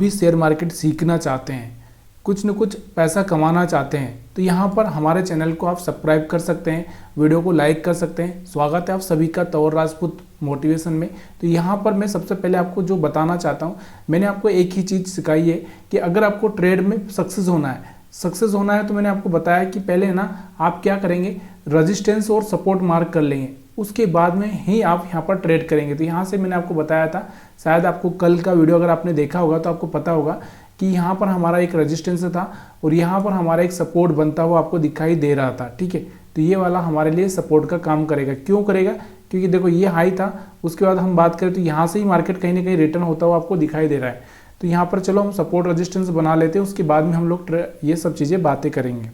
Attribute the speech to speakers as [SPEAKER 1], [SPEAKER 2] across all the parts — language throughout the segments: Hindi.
[SPEAKER 1] भी शेयर मार्केट सीखना चाहते हैं, कुछ न कुछ पैसा कमाना चाहते हैं, तो यहाँ पर हमारे चैनल को आप सब्सक्राइब कर सकते हैं, वीडियो को लाइक कर सकते हैं। स्वागत है आप सभी का तौर राजपूत मोटिवेशन में। तो यहाँ पर मैं सबसे पहले आपको जो बताना चाहता हूँ, मैंने आपको एक ही चीज़ सिखाई है कि अगर आपको ट्रेड में सक्सेस होना है तो मैंने आपको बताया कि पहले ना आप क्या करेंगे, रजिस्टेंस और सपोर्ट मार्क कर लेंगे, उसके बाद में ही आप यहाँ पर ट्रेड करेंगे। तो यहाँ से मैंने आपको बताया था, शायद आपको कल का वीडियो अगर आपने देखा होगा तो आपको पता होगा कि यहाँ पर हमारा एक रेजिस्टेंस था और यहाँ पर हमारा एक सपोर्ट बनता हुआ आपको दिखाई दे रहा था। ठीक है, तो ये वाला हमारे लिए सपोर्ट का काम करेगा। क्यों करेगा? क्योंकि देखो ये हाई था, उसके बाद हम बात करें तो यहाँ से ही मार्केट कहीं ना कहीं रिटर्न होता हुआ आपको दिखाई दे रहा है। तो यहाँ पर चलो हम सपोर्ट रेजिस्टेंस बना लेते हैं, उसके बाद में हम लोग ये सब चीज़ें बातें करेंगे।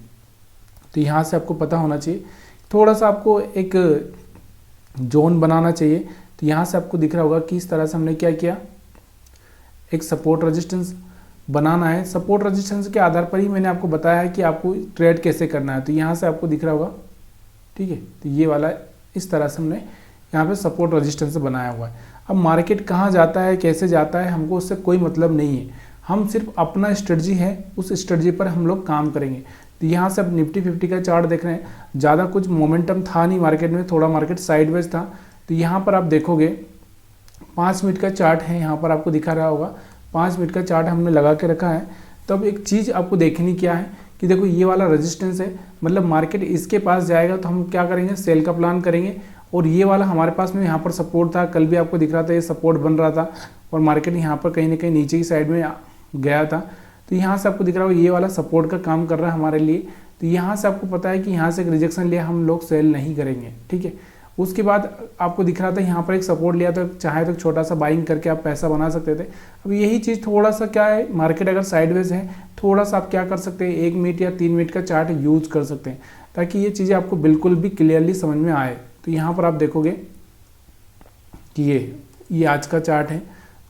[SPEAKER 1] तो यहाँ से आपको पता होना चाहिए, थोड़ा सा आपको एक जोन बनाना चाहिए। तो यहाँ से आपको दिख रहा होगा कि इस तरह से हमने क्या किया, एक सपोर्ट रेजिस्टेंस बनाना है। सपोर्ट रेजिस्टेंस के आधार पर ही मैंने आपको बताया है कि आपको ट्रेड कैसे करना है। तो यहाँ से आपको दिख रहा होगा, ठीक है, तो ये वाला इस तरह से हमने यहाँ पे सपोर्ट रेजिस्टेंस बनाया हुआ है। अब मार्केट कहाँ जाता है, कैसे जाता है, हमको उससे कोई मतलब नहीं है, हम सिर्फ अपना स्ट्रेटजी है, उस स्ट्रेटजी पर हम लोग काम करेंगे। तो यहाँ से अब निफ्टी 50 का चार्ट देख रहे हैं, ज़्यादा कुछ मोमेंटम था नहीं मार्केट में, थोड़ा मार्केट साइडवेज था। तो यहाँ पर आप देखोगे 5 मिनट का चार्ट है, यहाँ पर आपको दिखा रहा होगा 5 मिनट का चार्ट हमने लगा के रखा है। तो अब एक चीज़ आपको देखनी क्या है कि देखो ये वाला रेजिस्टेंस है, मतलब मार्केट इसके पास जाएगा तो हम क्या करेंगे, सेल का प्लान करेंगे। और ये वाला हमारे पास में यहाँ पर सपोर्ट था, कल भी आपको दिख रहा था ये सपोर्ट बन रहा था और मार्केट यहाँ पर कहीं ना कहीं नीचे की साइड में गया था। तो यहाँ से आपको दिख रहा होगा ये वाला सपोर्ट का काम कर रहा है हमारे लिए। तो यहाँ से आपको पता है कि यहाँ से एक रिजेक्शन लिया, हम लोग सेल नहीं करेंगे। ठीक है, उसके बाद आपको दिख रहा था यहाँ पर एक सपोर्ट लिया, तो चाहे तो छोटा सा बाइंग करके आप पैसा बना सकते थे। अब यही चीज़ थोड़ा सा क्या है, मार्केट अगर साइडवेज है, थोड़ा सा आप क्या कर सकते हैं, 1 मिनट या 3 मिनट का चार्ट यूज कर सकते हैं, ताकि ये चीज़ें आपको बिल्कुल भी क्लियरली समझ में आए। तो यहाँ पर आप देखोगे कि ये आज का चार्ट है,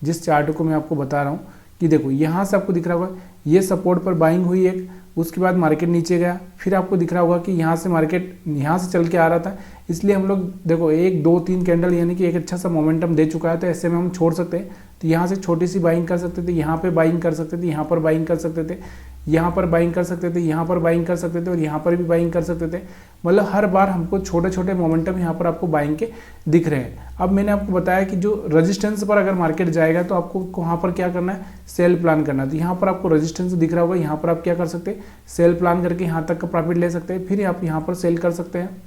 [SPEAKER 1] जिस चार्ट को मैं आपको बता रहा हूँ कि देखो यहाँ से आपको दिख रहा होगा ये सपोर्ट पर बाइंग हुई एक, उसके बाद मार्केट नीचे गया, फिर आपको दिख रहा होगा कि यहाँ से मार्केट यहाँ से चल के आ रहा था, इसलिए हम लोग देखो 1 2 3 कैंडल यानी कि एक अच्छा सा मोमेंटम दे चुका है। तो ऐसे में हम छोड़ सकते हैं, तो यहाँ से छोटी सी बाइंग कर सकते थे, यहाँ पे बाइंग कर सकते थे, यहाँ पर बाइंग कर सकते थे, यहाँ पर बाइंग कर सकते थे, यहाँ पर बाइंग कर सकते थे और यहाँ पर भी बाइंग कर सकते थे। मतलब हर बार हमको छोटे छोटे मोमेंटम यहाँ पर आपको बाइंग के दिख रहे हैं। अब मैंने आपको बताया कि जो रेजिस्टेंस पर अगर मार्केट जाएगा तो आपको वहाँ पर क्या करना है, सेल प्लान करना है। तो यहाँ पर आपको रेजिस्टेंस दिख रहा होगा, यहाँ पर आप क्या कर सकते हैं, सेल प्लान करके यहाँ तक का प्रॉफिट ले सकते हैं, फिर आप यहाँ पर सेल कर सकते हैं।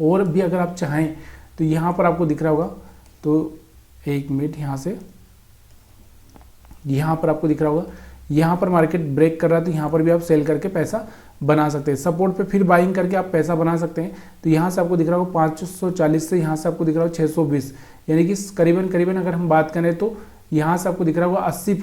[SPEAKER 1] और भी अगर आप चाहें तो यहाँ पर आपको दिख रहा होगा, तो 1 मिनट यहाँ से यहाँ पर आपको दिख रहा होगा, यहाँ पर मार्केट ब्रेक कर रहा है, तो यहाँ पर भी आप सेल करके पैसा बना सकते हैं। सपोर्ट पे फिर बाइंग करके आप पैसा बना सकते हैं। तो यहाँ से आपको दिख रहा होगा 540 से यहाँ से आपको दिख रहा होगा 620, यानी कि करीबन अगर हम बात करें तो यहाँ से आपको दिख रहा होगा 80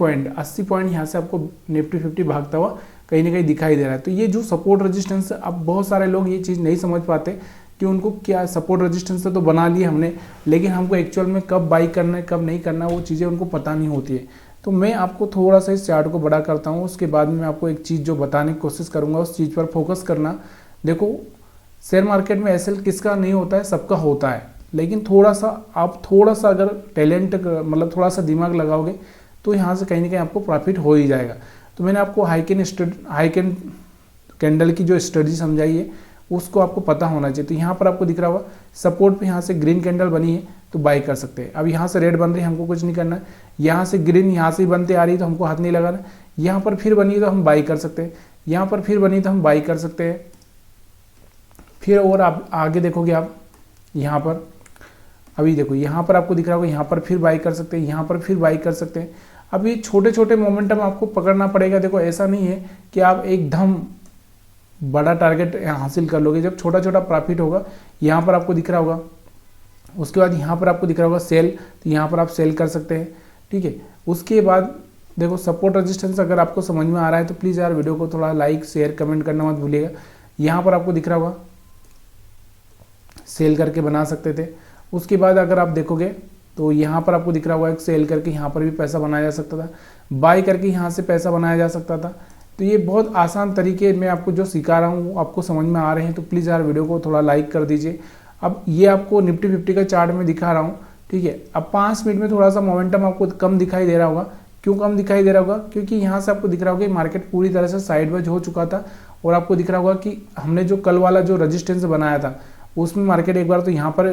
[SPEAKER 1] पॉइंट यहाँ से आपको निफ्टी 50 भागता हुआ कहीं ना कहीं दिखाई दे रहा है। तो ये जो सपोर्ट रेजिस्टेंस, अब बहुत सारे लोग ये चीज़ नहीं समझ पाते कि उनको क्या सपोर्ट रेजिस्टेंस तो बना लिए हमने, लेकिन हमको एक्चुअल में कब बाई करना है कब नहीं करना वो चीज़ें उनको पता नहीं होती है। तो मैं आपको थोड़ा सा इस चार्ट को बड़ा करता हूँ, उसके बाद में आपको एक चीज़ जो बताने की कोशिश करूँगा उस चीज़ पर फोकस करना। देखो शेयर मार्केट में एसएल किसका नहीं होता है, सबका होता है, लेकिन थोड़ा सा अगर टैलेंट मतलब थोड़ा सा दिमाग लगाओगे तो यहाँ से कहीं ना कहीं आपको प्रॉफिट हो ही जाएगा। तो मैंने आपको हाइकेन कैंडल की जो स्ट्रेटजी समझाई है उसको आपको पता होना चाहिए। तो यहाँ पर आपको दिख रहा होगा सपोर्ट पे यहाँ से ग्रीन कैंडल बनी है तो बाई कर सकते हैं। अब यहाँ से रेड बन रही है, हमको कुछ नहीं करना है, यहाँ से ग्रीन यहाँ से बनते आ रही है तो हमको हाथ नहीं लगाना। यहाँ पर फिर बनी तो हम बाई कर सकते हैं, यहाँ पर फिर बनी तो हम बाई कर सकते हैं। फिर और आप आगे देखोगे, आप यहाँ पर अभी देखो यहाँ पर आपको दिख रहा होगा, यहाँ पर फिर बाई कर सकते हैं, यहाँ पर फिर बाई कर सकते हैं। अब ये छोटे छोटे मोमेंटम आपको पकड़ना पड़ेगा। देखो ऐसा नहीं है कि आप एकदम बड़ा टारगेट हासिल कर लोगे, जब छोटा छोटा प्रॉफिट होगा। यहाँ पर आपको दिख रहा होगा, उसके बाद यहाँ पर आपको दिख रहा होगा सेल, तो यहाँ पर आप सेल कर सकते हैं। ठीक है, उसके बाद देखो सपोर्ट रेजिस्टेंस अगर आपको समझ में आ रहा है तो प्लीज़ यार वीडियो को थोड़ा लाइक शेयर कमेंट करना मत भूलिएगा। यहाँ पर आपको दिख रहा होगा सेल करके बना सकते थे। उसके बाद अगर आप देखोगे तो यहाँ पर आपको दिख रहा होगा एक सेल करके यहाँ पर भी पैसा बनाया जा सकता था, बाई करके यहाँ से पैसा बनाया जा सकता था। तो ये बहुत आसान तरीके मैं आपको जो सिखा रहा हूँ आपको समझ में आ रहे हैं, तो प्लीज़ यार वीडियो को थोड़ा लाइक कर दीजिए। अब ये आपको निफ्टी 50 का चार्ट में दिखा रहा हूँ, ठीक है। अब 5 मिनट में थोड़ा सा मोमेंटम आपको कम दिखाई दे रहा होगा, क्यों कम दिखाई दे रहा होगा? क्योंकि यहाँ से आपको दिख रहा होगा कि मार्केट पूरी तरह से साइडवेज हो चुका था और आपको दिख रहा होगा कि हमने जो कल वाला जो रजिस्टेंस बनाया था उसमें मार्केट एक बार तो यहाँ पर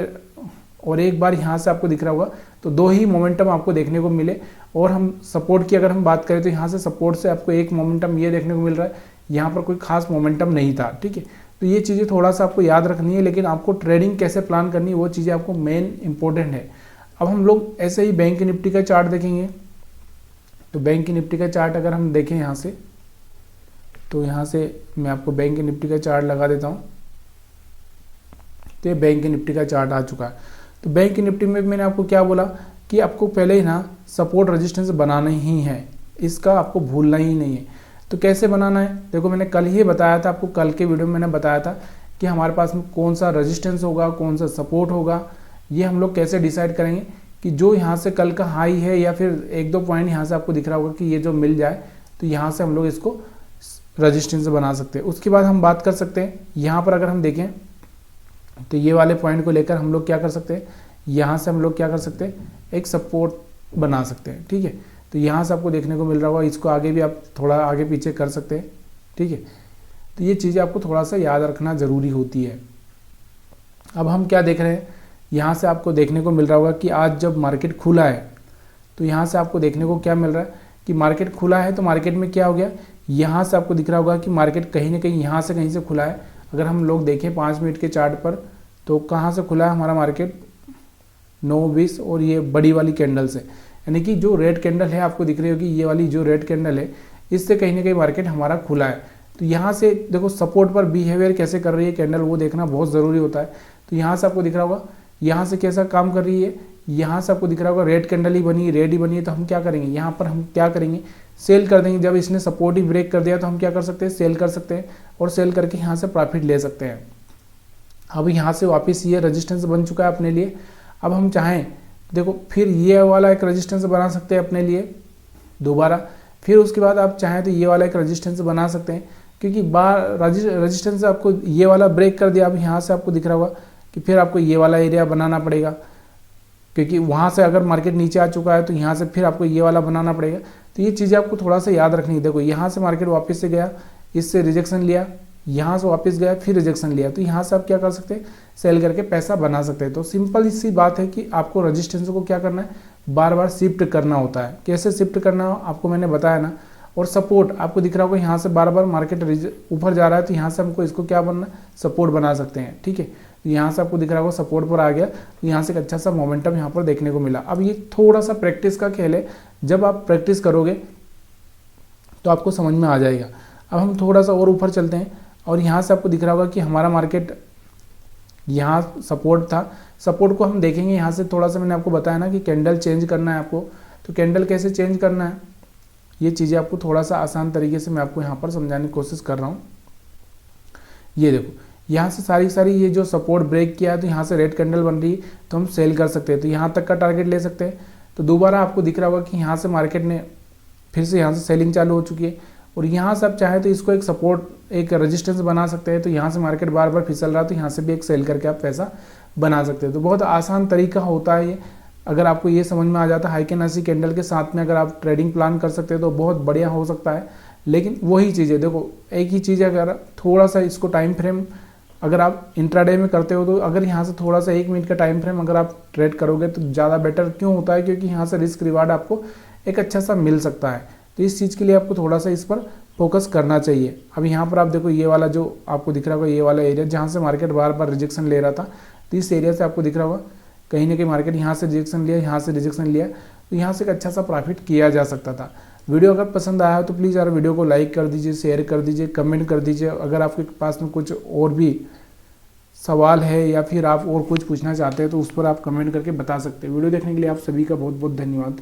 [SPEAKER 1] और एक बार यहाँ से आपको दिख रहा होगा, तो दो ही मोमेंटम आपको देखने को मिले। और हम सपोर्ट की अगर हम बात करें तो यहाँ से सपोर्ट से आपको एक मोमेंटम ये देखने को मिल रहा है, यहाँ पर कोई खास मोमेंटम नहीं था, ठीक है। तो ये चीज़ें थोड़ा सा आपको याद रखनी है, लेकिन आपको ट्रेडिंग कैसे प्लान करनी है वो चीज़ें आपको मेन इंपॉर्टेंट है। अब हम लोग ऐसे ही बैंक निफ्टी का चार्ट देखेंगे। तो बैंक निफ्टी का चार्ट अगर हम देखें यहाँ से, तो यहाँ से मैं आपको बैंक निफ्टी का चार्ट लगा देता हूँ। तो ये बैंक निफ्टी का चार्ट आ चुका है। तो बैंक निफ्टी में मैंने आपको क्या बोला कि आपको पहले ही ना सपोर्ट रेजिस्टेंस बनाना ही है, इसका आपको भूलना ही नहीं है। तो कैसे बनाना है? देखो मैंने कल ही बताया था आपको, कल के वीडियो में मैंने बताया था कि हमारे पास में कौन सा रेजिस्टेंस होगा, कौन सा सपोर्ट होगा। ये हम लोग कैसे डिसाइड करेंगे कि जो यहाँ से कल का हाई है या फिर एक दो पॉइंट यहाँ से आपको दिख रहा होगा कि ये जो मिल जाए तो यहाँ से हम लोग इसको रेजिस्टेंस बना सकते हैं। उसके बाद हम बात कर सकते हैं, यहाँ पर अगर हम देखें तो ये वाले पॉइंट को लेकर हम लोग क्या कर सकते हैं, यहाँ से हम लोग क्या कर सकते हैं, एक सपोर्ट बना सकते हैं, ठीक है। तो यहाँ से आपको देखने को मिल रहा होगा, इसको आगे भी आप थोड़ा आगे पीछे कर सकते हैं, ठीक है। तो ये चीज़ें आपको थोड़ा सा याद रखना ज़रूरी होती है। अब हम क्या देख रहे हैं, यहाँ से आपको देखने को मिल रहा होगा कि आज जब मार्केट खुला है तो यहाँ से आपको देखने को क्या मिल रहा है कि मार्केट खुला है, तो मार्केट में क्या हो गया, यहाँ से आपको दिख रहा होगा कि मार्केट कहीं ना कहीं यहाँ से कहीं से खुला है। अगर हम लोग देखें 5 मिनट के चार्ट पर तो कहाँ से खुला है हमारा मार्केट, 9:20 और ये बड़ी वाली कैंडल से, यानी कि जो रेड कैंडल है आपको दिख रही होगी, ये वाली जो रेड कैंडल है इससे कहीं ना कहीं मार्केट हमारा खुला है। तो यहाँ से देखो सपोर्ट पर बिहेवियर कैसे कर रही है कैंडल, वो देखना बहुत ज़रूरी होता है। तो यहाँ से आपको दिख रहा होगा यहाँ से कैसा काम कर रही है, यहाँ से आपको दिख रहा होगा रेड कैंडल ही बनी, रेड ही बनी है। तो हम क्या करेंगे, यहाँ पर हम क्या करेंगे, सेल कर देंगे। जब इसने सपोर्ट ही ब्रेक कर दिया तो हम क्या कर सकते हैं, सेल कर सकते हैं और सेल करके यहाँ से प्रॉफिट ले सकते हैं। अब यहाँ से वापस ये रेजिस्टेंस बन चुका है अपने लिए। अब हम चाहें देखो फिर ये वाला एक रेजिस्टेंस बना सकते हैं अपने लिए दोबारा, फिर उसके बाद आप चाहें तो ये वाला एक रेजिस्टेंस बना सकते हैं, क्योंकि रेजिस्टेंस आपको ये वाला ब्रेक कर दिया। अब यहाँ से आपको दिख रहा होगा कि फिर आपको ये वाला एरिया बनाना पड़ेगा, क्योंकि वहाँ से अगर मार्केट नीचे आ चुका है तो यहाँ से फिर आपको ये वाला बनाना पड़ेगा। तो ये चीज़ें आपको थोड़ा सा याद रखनी है। देखो यहाँ से मार्केट वापस से गया, इससे रिजेक्शन लिया, यहाँ से वापस गया, फिर रिजेक्शन लिया, तो यहाँ से आप क्या कर सकते हैं, सेल करके पैसा बना सकते हैं। तो सिंपल सी बात है कि आपको रेजिस्टेंस को क्या करना है, बार बार शिफ्ट करना होता है। कैसे शिफ्ट करना आपको मैंने बताया ना। और सपोर्ट आपको दिख रहा होगा यहाँ से बार बार मार्केट ऊपर जा रहा है तो यहाँ से हमको इसको क्या बनना, सपोर्ट बना सकते हैं, ठीक है। तो यहाँ से आपको दिख रहा होगा सपोर्ट पर आ गया, तो यहाँ से एक अच्छा सा मोमेंटम यहाँ पर देखने को मिला। अब ये थोड़ा सा प्रैक्टिस का खेल है, जब आप प्रैक्टिस करोगे तो आपको समझ में आ जाएगा। अब हम थोड़ा सा और ऊपर चलते हैं और यहाँ से आपको दिख रहा होगा कि हमारा मार्केट यहाँ सपोर्ट था, सपोर्ट को हम देखेंगे। यहाँ से थोड़ा सा मैंने आपको बताया ना कि कैंडल चेंज करना है आपको, तो कैंडल कैसे चेंज करना है ये चीज़ें आपको थोड़ा सा आसान तरीके से मैं आपको यहाँ पर समझाने की कोशिश कर रहा हूँ। ये देखो यहाँ से सारी ये जो सपोर्ट ब्रेक किया है तो यहाँ से रेड कैंडल बन रही है, तो हम सेल कर सकते हैं, तो यहाँ तक का टारगेट ले सकते हैं। तो दोबारा आपको दिख रहा होगा कि यहाँ से मार्केट ने फिर से यहाँ से सेलिंग चालू हो चुकी है और यहाँ से आप चाहे तो इसको एक सपोर्ट एक रेजिस्टेंस बना सकते हैं। तो यहाँ से मार्केट बार बार फिसल रहा है तो यहाँ से भी एक सेल करके आप पैसा बना सकते हैं। तो बहुत आसान तरीका होता है ये, अगर आपको ये समझ में आ जाता है हाइकेनासी कैंडल के साथ में अगर आप ट्रेडिंग प्लान कर सकते हैं तो बहुत बढ़िया हो सकता है। लेकिन वही चीज़ है, देखो एक ही चीज़ है, अगर थोड़ा सा इसको टाइम फ्रेम अगर आप इंट्राडे में करते हो तो अगर यहाँ से थोड़ा सा 1 मिनट का टाइम फ्रेम अगर आप ट्रेड करोगे तो ज़्यादा बेटर क्यों होता है, क्योंकि यहाँ से रिस्क रिवार्ड आपको एक अच्छा सा मिल सकता है। तो इस चीज़ के लिए आपको थोड़ा सा इस पर फोकस करना चाहिए। अब यहाँ पर आप देखो ये वाला जो आपको दिख रहा होगा ये वाला एरिया जहाँ से मार्केट बार बार रिजेक्शन ले रहा था, तो इस एरिया से आपको दिख रहा होगा कहीं ना कहीं मार्केट यहाँ से रिजेक्शन लिया, यहाँ से रिजेक्शन लिया, तो यहाँ से एक अच्छा सा प्रॉफिट किया जा सकता था। वीडियो अगर पसंद आया हो तो प्लीज़ यार वीडियो को लाइक कर दीजिए, शेयर कर दीजिए, कमेंट कर दीजिए। अगर आपके पास में कुछ और भी सवाल है या फिर आप और कुछ पूछना चाहते हैं तो उस पर आप कमेंट करके बता सकते हैं। वीडियो देखने के लिए आप सभी का बहुत बहुत धन्यवाद।